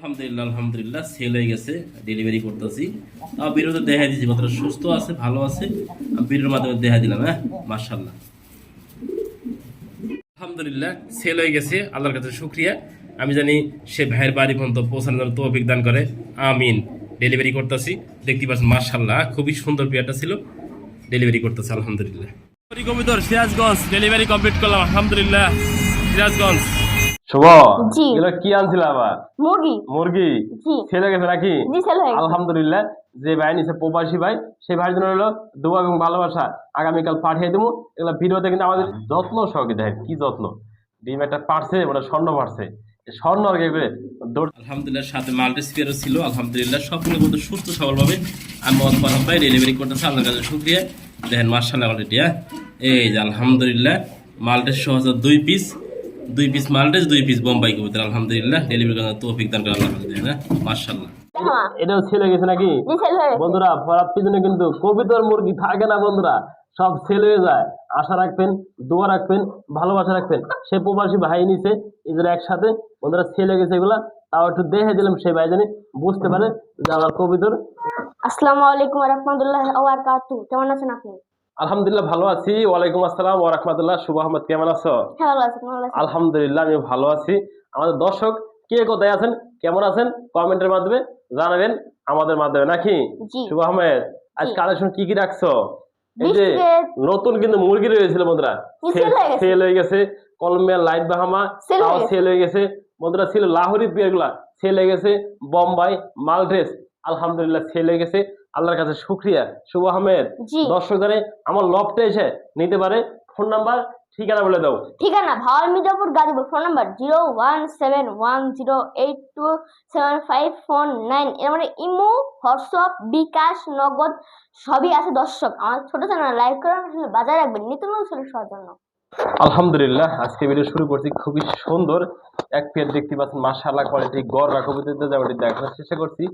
আলহামদুলিল্লাহ আলহামদুলিল্লাহ সেল হয়ে গেছে, ডেলিভারি করতেছি। ভিডিওতে দেখা দিয়েছি কতটা সুস্থ আছে, ভালো আছে। ভিডিওর মাধ্যমে দেখা দিলাম। হ্যাঁ, মাশাআল্লাহ আলহামদুলিল্লাহ সেল হয়ে গেছে, আল্লাহর কাছে শুকরিয়া। আমি জানি সে ভাইয়ের বাড়ি পর্যন্ত পৌঁছানোর জন্য তৌফিক দান করে, আমিন। ডেলিভারি করতেছি, দেখতে পাচ্ছেন মাশাআল্লাহ খুবই সুন্দর পেয়ারটা ছিল, ডেলিভারি করতেছে আলহামদুলিল্লাহ। কবিতর সিরাজগঞ্জ ডেলিভারি কমপ্লিট করলাম আলহামদুলিল্লাহ। সিরাজগঞ্জ শুভ, জি এগুলো কি আনছিল আবার? মুরগি মুরগি জি ছেলে গেছে নাকি? জি সেল হয়ে গেছে। আলহামদুলিল্লাহ। যে ভাই নিছে প্রবাসী ভাই, সেই ভাইয়ের জন্য হলো দোয়া এবং ভালোবাসা। আগামীকাল পাঠিয়ে দেবো। এগুলো ভিডিওতে কিন্তু আমাদের যত্ন সহকারে দেখেন কি যত্ন। ডিম একটা পারছে, ওটা স্বর্ণ পারছে, স্বর্ণ আর কি আলহামদুলিল্লাহ। সাথে মাল্টি স্পিয়ারও ছিল আলহামদুলিল্লাহ। সবগুলো কিন্তু সুস্থ সবলভাবে আমি মত ফরহাদ ভাই ডেলিভারি করতেছে, আল্লাহর কাছে শুকরিয়া। দেখেন মাশাআল্লাহ অলরেডি। হ্যাঁ, এই যে আলহামদুলিল্লাহ মাল্টের সহ দুই পিস মাল্টেস, 2 পিস বোম্বাই কবুতর আলহামদুলিল্লাহ। ডেলিভারি করার তৌফিক দান করে আল্লাহ। দেখেন মাশাআল্লাহ। এটাও ছেলে গেছে নাকি? জি সেল হয়ে গেছে। বন্ধুরা ফরাদ পিছনে কিন্তু কবিতর মুরগি থাকে না বন্ধুরা, সব সেল হয়ে যায়। আশা রাখবেন, দোয়া রাখবেন, ভালোবাসা রাখবেন। সে প্রবাসী ভাই নিছে, এদের একসাথে বন্ধুরা সেল হয়ে গেছে এগুলা। তাও একটু দেখে দিলাম, সেই ভাই জানি বুঝতে পারে যে আমার কবিতর। আসসালামু আলাইকুম ওয়া রাহমাতুল্লাহি ওয়া বারাকাতুহু। কেমন আছেন আপনি? আলহামদুলিল্লাহ ভালো আছি। ওয়ালাইকুম আসসালাম ওয়া রাহমাতুল্লাহ। শুভ আহমদ, কেমন আছো? হ্যাঁ ভালো আছি, ভালো আছি। আলহামদুলিল্লাহ আমি ভালো আছি। আমাদের দর্শক কে কোথায় আছেন, কেমন আছেন, কমেন্টের মাধ্যমে জানাবেন, আমাদের মাধ্যমে নাকি? জি শুভ আহমেদ, আজ জি। কালেকশন কি কি রাখছো? এই যে বিস্কিট নতুন কিন্তু মুরগি রয়েছিল বন্ধুরা, সেল হয়ে গেছে। সেল হয়ে গেছে। কলম্বিয়ান লাইট বাহামা সেল তাও হয়ে গেছে। সেল হয়ে গেছে বন্ধুরা। ছিল লাহোরি পেয়ারগুলা সেল হয়ে গেছে। বোম্বাই মালড্রেস আলহামদুলিল্লাহ সেল হয়ে গেছে, আল্লাহর কাছে শুকরিয়া। শুভ আহমেদ, জি দর্শক জানে আমার লফটে এসে নিতে পারে। ফোন নাম্বার ঠিকানা বলে দাও। ঠিকানা ভাওয়াল মির্জাপুর গাজীপুর। Phone number 01710827549। এর মানে ইমো, হোয়াটসঅ্যাপ, বিকাশ, নগদ সবই আছে। দর্শক আমার ছোট চ্যানেল লাইক করে বাজায় রাখবেন নিত্য নতুন সবার জন্য। আলহামদুলিল্লাহ আজকে ভিডিও শুরু করছি খুবই সুন্দর এক পেয়ার দেখতে পাচ্ছেন মাশাআল্লাহ কোয়ালিটি গড় কবিতাতে যেমনটি দেখানোর চেষ্টা করছি।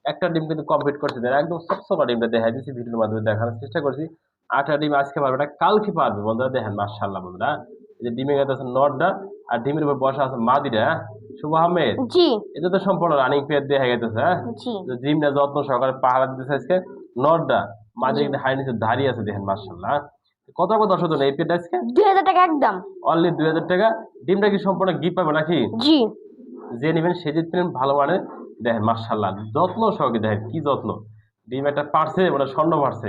একটা ডিম কিন্তু কমপ্লিট করতে দেন, একদম সবসময় ডিমটা দেখাই দিচ্ছি, ভিডিওর মাধ্যমে দেখানোর চেষ্টা করছি। 8টা ডিম আজকে পারবে না, কালকে পারবে বন্ধুরা। দেখেন মাশাআল্লাহ বন্ধুরা, এই যে ডিমে গেছে আছে নটটা, আর ডিমের উপর বসা আছে মাদিরা। শুভ আহমেদ, জি এটা তো সম্পূর্ণ রানিং পেয়ার দেখা গেছে। হ্যাঁ, জি ডিমটা যত্ন সহকারে পাহারা দিতেছে আজকে। নটটা মাদিরা কিন্তু হাই নিচে দাঁড়িয়ে আছে, দেখেন মাশাআল্লাহ। কত টাকা দর্শক এই পেয়ারটা আজকে? 2000 টাকা একদম। অনলি 2000 টাকা। ডিমটা কি সম্পূর্ণ গিফট পাবে নাকি? জি যে নেবেন সে জিতবেন ভালো মানের। দেখেন মাশাআল্লাহ যত্ন সহকারে দেখেন কি যত্ন। ডিম একটা পারছে, মানে স্বর্ণ পারছে,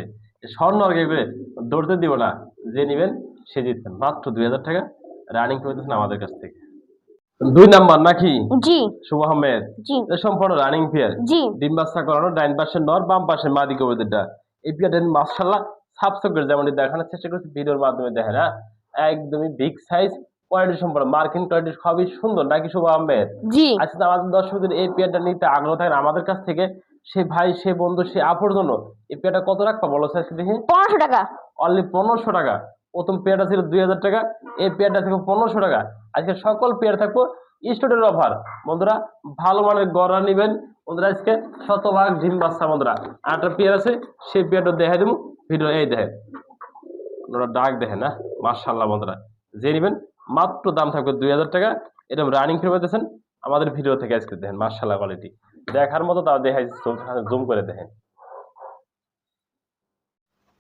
স্বর্ণ আর কি করে দৌড়তে দিব না। যে নেবেন সে জিতবেন, মাত্র 2000 টাকা রানিং করতেছেন আমাদের কাছ থেকে। 2 নাম্বার নাকি? জি শুভ আহমেদ, জি এটা সম্পূর্ণ রানিং পেয়ার। জি ডিম বাচ্চা করানো, ডাইন পাশে নর, বাম পাশে মাদি কবুতরটা। এই পেয়ারটা মাশাআল্লাহ সাবস্ক্রাইব যেমন দেখানোর চেষ্টা করছি ভিডিওর মাধ্যমে। দেখেন হ্যাঁ, একদমই বিগ সাইজ, কোয়ালিটি সম্পূর্ণ মার্কিং কোয়ালিটি খুবই সুন্দর নাকি শুভ আহমেদ? জি আচ্ছা, আমাদের দর্শকদের এই পেয়ারটা নিতে আগ্রহ থাকেন আমাদের কাছ থেকে, সে ভাই সে বন্ধু সে আপুর জন্য এই পেয়ারটা কত রাখবা বলো স্যার দেখি? 1500 টাকা। অনলি 1500 টাকা। প্রথম পেয়ারটা ছিল 2000 টাকা, এই পেয়ারটা থেকে 1500 টাকা। আজকে সকল পেয়ার থাকবো স্টুডেন্ট অফার বন্ধুরা। ভালো মানের গড়া নেবেন বন্ধুরা। আজকে শতভাগ ডিম বাচ্চা বন্ধুরা। আরেকটা পেয়ার আছে, সেই পেয়ারটা দেখাই দেবো ভিডিও। এই দেখেন ওরা ডাক দেখেন না, মাশাআল্লাহ বন্ধুরা। যে নেবেন মাত্র দাম থাকবে 2000 টাকা। এরকম রানিং ফিরে পেতেছেন আমাদের ভিডিও থেকে। আজকে দেখেন মাশাআল্লাহ কোয়ালিটি দেখার মতো, তাও দেখাই জুম করে দেখেন।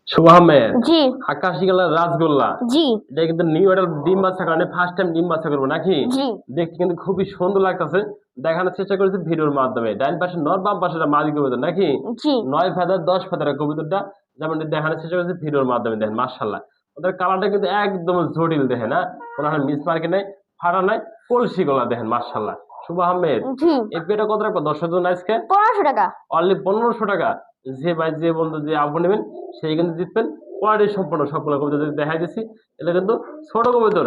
শুভ আহমেদ, জি আকাশি কালার রাজগোল্লা, জি এটা কিন্তু নিউ এডাল ডিম বাচ্চা কারণে ফার্স্ট টাইম ডিম বাচ্চা করবো নাকি? জি দেখতে কিন্তু খুবই সুন্দর লাগতেছে, দেখানোর চেষ্টা করেছি ভিডিওর মাধ্যমে। ডাইন পাশে নর, বাম পাশে মাদি কবিতর নাকি? জি 9 ফেদার 10 ফেদারের কবিতরটা যেমন দেখানোর চেষ্টা করেছি ভিডিওর মাধ্যমে। দেখেন মাশাআল্লাহ ওদের কালারটা কিন্তু একদম জটিল, দেখেন না কোনো মিস মার্কে নেই, ফাটা নাই, কলসি গলা দেখেন মাশাআল্লাহ। শুভ আহমেদ, জি এই পেটা কত রাখবো দর্শক জন্য আজকে? 1500 টাকা। অনলি 1500 টাকা। যে ভাই যে বন্ধু যে আপু নেবেন সেই কিন্তু জিতবেন। কোয়ালিটি সম্পূর্ণ সবগুলো কবিতা দেখাই দিচ্ছি। এটা কিন্তু ছোট কবিতর,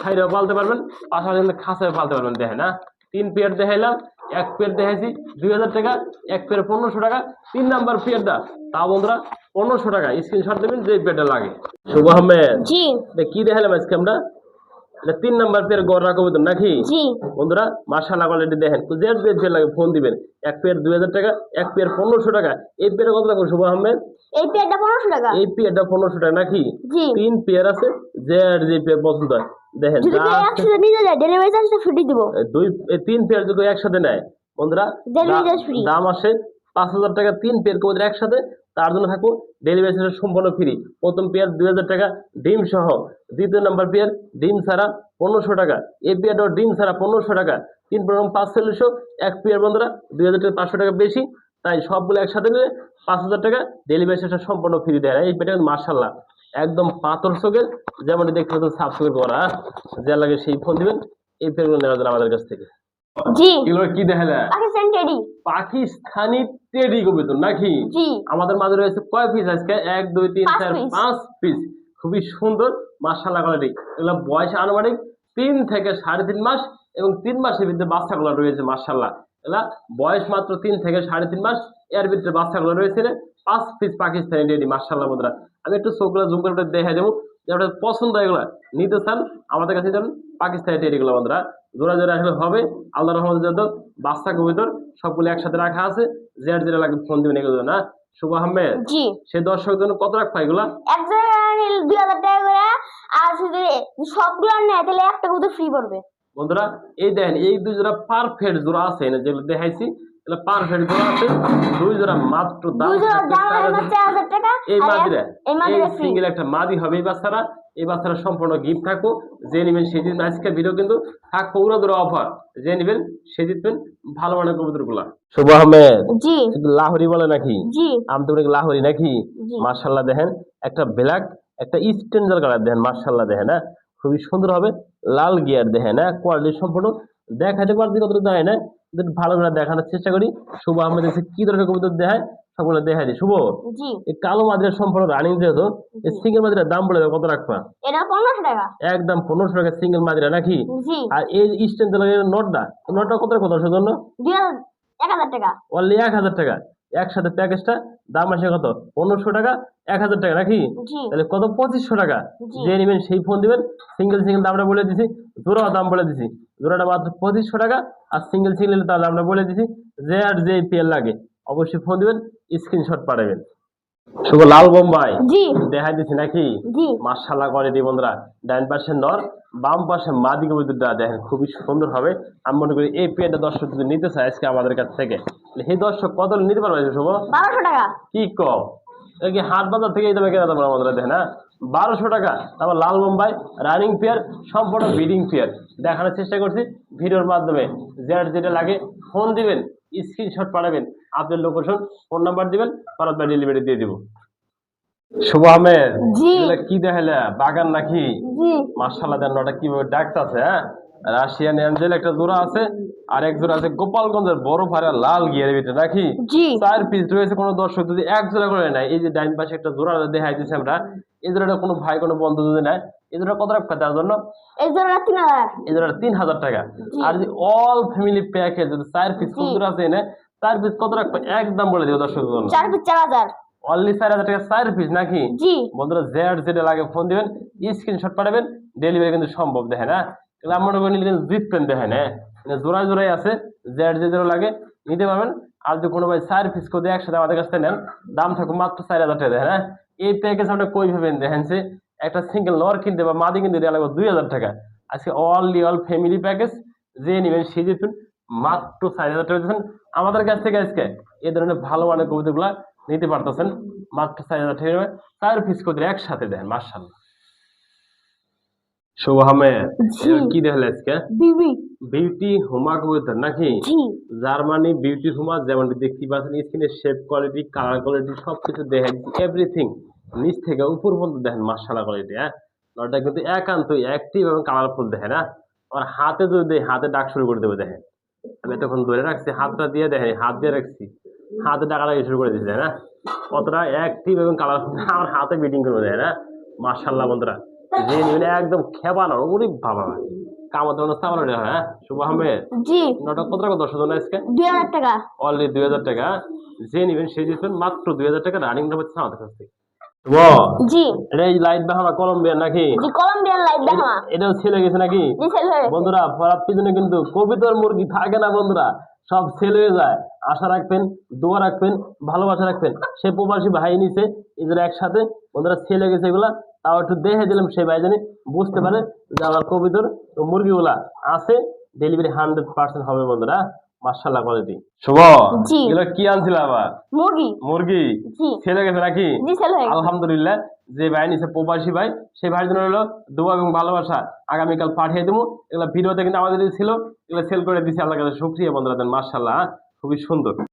সাইডেও পালতে পারবেন, পাশাপাশি কিন্তু খাঁচায় পালতে পারবেন। দেখেন না, 3 পেয়ার দেখাইলাম, এক পেয়ার দেখাইছি 2000 টাকা, এক পেয়ার 1500 টাকা। 3 নাম্বার পেয়ারটা তা বন্ধুরা 1500 টাকা। স্ক্রিনশট দেবেন যে পেয়ারটা লাগে। শুভ আহমেদ, জি কি দেখাইলাম আজকে আমরা? এটা 3 নাম্বার পেয়ার গড়া কবিতর নাকি জি বন্ধুরা? মাশাআল্লাহ কোয়ালিটি দেখেন, যে পেয়ার লাগে ফোন দিবেন। এক পেয়ার 2000 টাকা, এক পেয়ার 1500 টাকা। এই পেয়ারে কত লাগবে শুভ আহমেদ? এই পেয়ারটা 1500 টাকা। এই পেয়ারটা 1500 টাকা নাকি? জি 3 পেয়ার আছে, যে পেয়ার পছন্দ হয় দেখেন। যদি কেউ একসাথে নিতে যায় ডেলিভারি চার্জটা ফ্রি দিব। 3 পেয়ার যদি একসাথে নেয় বন্ধুরা Delivery charge free। দাম আসে 5,000 টাকা 3 পেয়ার কবুতর একসাথে, তার জন্য থাকবো ডেলিভারি চার্জ সম্পূর্ণ ফ্রি। প্রথম পেয়ার 2,000 টাকা ডিম সহ, দ্বিতীয় নাম্বার পেয়ার ডিম ছাড়া 1,500 টাকা, এই পেয়ারটাও ডিম ছাড়া 1,500 টাকা, 3 প্রোগ্রাম 5,400, এক পেয়ার বন্ধুরা 2,000 টাকা 500 টাকা বেশি, তাই সবগুলো একসাথে নিলে 5,000 টাকা ডেলিভারি চার্জটা সম্পূর্ণ ফ্রি দেয়। এই পেয়ারটা মাশাআল্লাহ একদম পাথর চোখের, যেমনটি দেখতে পাচ্ছেন সাবস্ক্রাইব করা, যা লাগে সেই ফোন দিবেন। এই পেয়ারগুলো নেওয়ার জন্য আমাদের কাছ থেকে। জি এগুলো কি দেখালে? পাকিস্তান টেডি। পাকিস্তানি টেডি কবুতর নাকি? জি আমাদের মাঝে রয়েছে কয় পিস আজকে? 1 2 3 5 4 piece। 5 পিস, খুবই সুন্দর মাশাআল্লাহ কোয়ালিটি। এগুলো বয়স আনুমানিক 3 থেকে 3.5 মাস, এবং 3 মাসের ভিতরে বাচ্চাগুলো রয়েছে মাশাআল্লাহ। এগুলা বয়স মাত্র 3 থেকে 3.5 মাস, এর ভিতরে বাচ্চাগুলো রয়েছে 5 পিস পাকিস্তানি টেডি মাশাআল্লাহ বন্ধুরা। আমি একটু চোখগুলো জুম করে দেখাই দেবো, যেটা পছন্দ এগুলা নিতে চান আমাদের কাছে যান। পাকিস্তানি টেডিগুলো বন্ধুরা জোড়া জোড়া আসলে হবে, আল্লাহর রহমতে যত বাচ্চা কবুতর সবগুলো একসাথে রাখা আছে, যার যেটা লাগে ফোন দিবেন এগুলো না। শুভ আহমেদ জি সে দর্শকের জন্য কত রাখবা এগুলা? এক জায়গায় নিলে 2,000 টাকা করে, আর যদি সবগুলো নেয় তাহলে একটা করে ফ্রি পড়বে। বন্ধুরা এই দেখেন এই দুই জোড়া পারফেক্ট জোড়া আছে না, যেগুলো দেখাইছি এগুলো পারফেক্ট জোড়া আছে। দুই জোড়া মাত্র দাম দুই জোড়ার দাম হলো 4,000 টাকা। এই আর মাদিরা এই এই মাদিরা ফ্রি। সিঙ্গেল একটা মাদি হবে এই বাচ্চারা। এই বাচ্চারা সম্পূর্ণ গিফট থাকবো, যে নেবেন সেই দিন আজকের ভিডিও কিন্তু থাকবো পুরো ধরে অফার, যে নেবেন সে জিতবেন ভালো মানের কবুতর গুলা। শুভ আহমেদ জি লাহোরি বলে নাকি? জি আমতোড়ে লাহোরি নাকি? জি মার্শাল্লাহ দেখেন একটা ব্ল্যাক একটা স্ট্যান্ডার্ড কালার দেখেন মার্শাল্লাহ দেখেন, হ্যাঁ খুবই সুন্দর হবে। লাল গিয়ার দেখেন, হ্যাঁ কোয়ালিটি সম্পূর্ণ দেখাতে পারছি কতটা দেয় না, কিন্তু ভালো করে দেখানোর চেষ্টা করি। শুভ আহমেদ এসে কি ধরনের কবুতর দেখায় সবগুলো দেখাই দিই। শুভ জি এই কালো মাদ্রার সম্পূর্ণ রানিং যেহেতু এই সিঙ্গেল মাদ্রার দাম বলে দেবো কত রাখবা? এটা 1,500 টাকা। একদম 1,500 টাকা সিঙ্গেল মাদ্রা নাকি? জি আর এই স্ট্যান্ডার্ড নটটা, এই নটটা কত কত জন্য? 1,000 টাকা। অনলি 1,000 টাকা একসাথে প্যাকেজটা দাম আসে কত? 1,500 টাকা 1,000 টাকা নাকি? জি তাহলে কত? 2,500 টাকা। জি যে নেবেন সেই ফোন দিবেন। সিঙ্গেল সিঙ্গেল দামটা বলে দিছি, জোড়া দাম বলে দিছি। জোড়াটা মাত্র 2,500 টাকা, আর সিঙ্গেল সিঙ্গেল তার দামটা বলে দিছি। যে আর যে পেয়ার লাগে অবশ্যই ফোন দিবেন, স্ক্রিনশট পাঠাবেন। শুভ লাল বোম্বাই জি দেখাই দিছি নাকি? জি মাশাআল্লাহ কোয়ালিটি বন্ধুরা, ডান পাশে নর বাম পাশে মাদি কবুতরটা দেখেন খুবই সুন্দর হবে। আমি মনে করি এই পেয়ারটা দর্শক যদি নিতে চায় আজকে আমাদের কাছ থেকে, সেই দর্শক কত নিতে পারবে শুভ? 1,200 টাকা। কি কম? এই কি হাট বাজার থেকে এই দামে কেনা দাম আমাদের দেখেন, হ্যাঁ 1,200 টাকা। তারপর লাল বোম্বাই রানিং পেয়ার, সম্পূর্ণ ব্রিডিং পেয়ার দেখানোর চেষ্টা করছি ভিডিওর মাধ্যমে। যার যেটা লাগে ফোন দিবেন, স্ক্রিনশট পাঠাবেন, আপনার লোকেশন ফোন নাম্বার দিবেন, পরে ডেলিভারি দিয়ে দিব। শুভ আহমেদ জি এগুলা কি দেখাইলা? বাগান নাকি? জি মাশাআল্লাহ দেন নটা কিভাবে ডাকতাছে, হ্যাঁ রাশিয়ান অ্যাঞ্জেল একটা জোড়া আছে, আর এক জোড়া আছে গোপালগঞ্জের বড় ফারা লাল গিয়ারের ভিতরে নাকি? জি 4 পিস রয়েছে। কোনো দর্শক যদি এক জোড়া করে নেয়, এই যে ডাইন পাশে একটা জোড়া দেখাই দিচ্ছি আমরা, এই জোড়াটা কোনো ভাই কোনো বন্ধু যদি নেয়, এই জোড়া কত রাখবে তার জন্য? এই জন্য 3,000। এই জোড়াটা 3,000 টাকা। জি। আর যদি অল ফ্যামিলি প্যাকেজ যদি 4 পিস জি। জোড়া আছে এনে 4 পিস কত রাখবে একদম বলে দিও দর্শকের জন্য? 4 পিস 4,000। অনলি 4,000 টাকা 4 পিস নাকি? জি বন্ধুরা যেটা লাগে ফোন দিবেন, স্ক্রিনশট পাঠাবেন, ডেলিভারি কিন্তু সম্ভব দেখেন, হ্যাঁ এগুলো মনে করেন নিলে কিন্তু জিতবেন দেখেন, হ্যাঁ জোড়ায় জোড়াই আছে, যেটা লাগে নিতে পারবেন। আর যদি কোনো ভাই 4 পিস করে একসাথে আমাদের কাছ থেকে নেন, দাম থাকবে মাত্র 4,000 টাকা দেখেন, হ্যাঁ এই প্যাকেজ আপনি কই ভাবেন দেখেন যে একটা সিঙ্গেল নর কিনতে বা মাদি কিনতে দেওয়া লাগবে 2,000 টাকা। আজকে অল ফ্যামিলি প্যাকেজ যে নেবেন সেই জিতবেন, মাত্র 4,000 টাকা দিচ্ছেন আমাদের কাছ থেকে। আজকে এই ধরনের ভালো মানের কবিতাগুলা নিতে পারতেছেন মাত্র 4,000 টাকা। 4 পিস করে একসাথে দেন মাশাআল্লাহ। শুভ আহমেদ জি। এবার কি দেখলে আজকে? বিবি বিউটি হুমা কবুতর নাকি? জি জার্মানি বিউটি হুমা, যেমনটি দেখতে পাচ্ছেন স্ক্রিনের শেপ কোয়ালিটি কালার কোয়ালিটি সবকিছু দেখেন, এভরিথিং নিচ থেকে উপর পর্যন্ত দেখেন মাশাআল্লাহ কোয়ালিটি, হ্যাঁ নটা কিন্তু একান্তই অ্যাক্টিভ এবং কালারফুল দেখেন, হ্যাঁ আর হাতে যদি দেয় হাতে ডাক শুরু করে দেবে দেখেন। আমি এতক্ষণ ধরে রাখছি, হাতটা দিয়ে দেখেন, হাত দিয়ে রাখছি, হাতে ডাকা লাগা শুরু করে দিয়েছে, হ্যাঁ কতটা অ্যাক্টিভ এবং কালারফুল আমার হাতে বিটিং করবে দেখেন, হ্যাঁ মাশাআল্লাহ বন্ধুরা। যে নিবেন একদম খেপানো ওরে বাবা কামত চাপানো, হ্যাঁ শুভ আহমেদ জি নটা কত টাকা দর্শক জন্য আজকে? 2,000 টাকা। অলরেডি 2,000 টাকা। যে নিবেন সেই দিচ্ছেন মাত্র 2,000 টাকা রানিং নাম্বার আমাদের কাছ থেকে। জি এটা এই লাইট বাহামা কলম্বিয়ার নাকি? জি কলম্বিয়ান লাইট দেখামা। এটাও ছেলে গেছে নাকি? জি সেল হয়ে গেছে। বন্ধুরা পরার পিছনে কিন্তু কবিতার মুরগি থাকে না বন্ধুরা, সব সেল হয়ে যায়। আশা রাখবেন, দোয়া রাখবেন, ভালোবাসা রাখবেন। সে প্রবাসী ভাই নিছে এদের একসাথে বন্ধুরা সেল হয়ে গেছে এগুলা, তাও একটু দেখে দিলাম সেই ভাই জানি বুঝতে পারে যে আমার কবিতার মুরগিগুলা আছে, ডেলিভারি 100% হবে বন্ধুরা। মাশাআল্লাহ কোয়ালিটি। শুভ, জি। এগুলো কি আনছিল আবার? মুরগি। মুরগি জি। ছেলে গেছে নাকি? জি, সেল হয়ে গেছে। আলহামদুলিল্লাহ, যে ভাই নিছে প্রবাসী ভাই, সেই ভাইয়ের জন্য হলো দোয়া এবং ভালোবাসা। আগামীকাল পাঠিয়ে দেবো। এগুলো ভিডিওতে কিন্তু আমাদের ছিল, এগুলো সেল করে দিছি, আল্লাহর কাছে শুকরিয়া বন্ধুরা। মাশাআল্লাহ, খুবই সুন্দর।